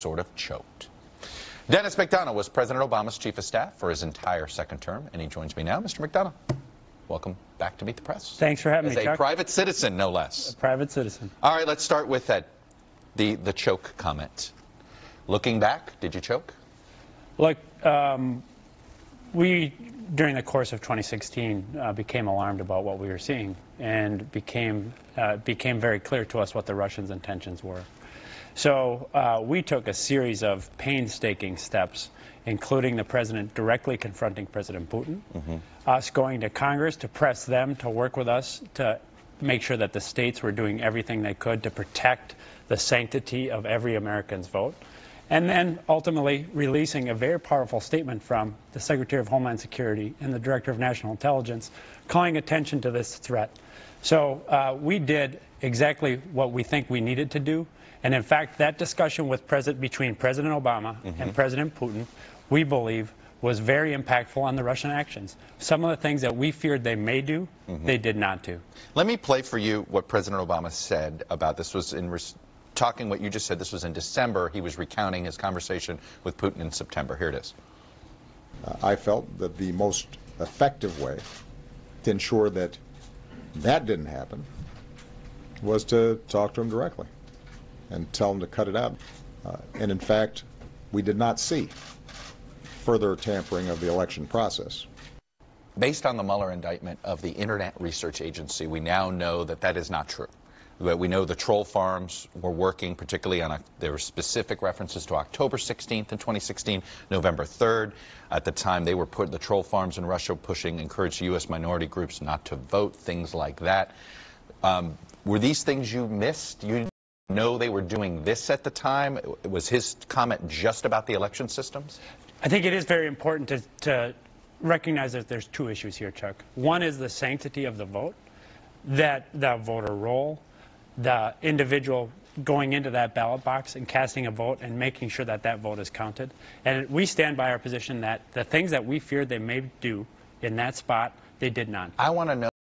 sort of choked. Dennis McDonough was President Obama's chief of staff for his entire second term, and he joins me now. Mr. McDonough, welcome back to Meet the Press. Thanks for having me, Chuck. As a private citizen, no less. A private citizen. All right, let's start with the choke comment. Looking back, did you choke? Look, we, during the course of 2016, became alarmed about what we were seeing, and became very clear to us what the Russians' intentions were. So we took a series of painstaking steps, including the president directly confronting President Putin, us going to Congress to press them to work with us to make sure that the states were doing everything they could to protect the sanctity of every American's vote, and then ultimately releasing a very powerful statement from the Secretary of Homeland Security and the Director of National Intelligence calling attention to this threat. So we did exactly what we think we needed to do. And in fact, that discussion between President Obama and President Putin, we believe, was very impactful on the Russian actions. Some of the things that we feared they may do, they did not do. Let me play for you what President Obama said about this. Was in talking what you just said. This was in December. He was recounting his conversation with Putin in September. Here it is. I felt that the most effective way to ensure that that didn't happen was to talk to him directly and tell him to cut it out. And in fact, we did not see further tampering of the election process. Based on the Mueller indictment of the Internet Research Agency, we now know that that is not true. We know the troll farms were working, particularly on there were specific references to October 16th in 2016, November 3rd. At the time, they were the troll farms in Russia encouraged U.S. minority groups not to vote, things like that. Were these things you missed? You know they were doing this at the time? Was his comment just about the election systems? I think it is very important to recognize that there's two issues here, Chuck. One is the sanctity of the vote, that the voter roll, the individual going into that ballot box and casting a vote and making sure that that vote is counted. And we stand by our position that the things that we feared they may do in that spot, they did not. I want to know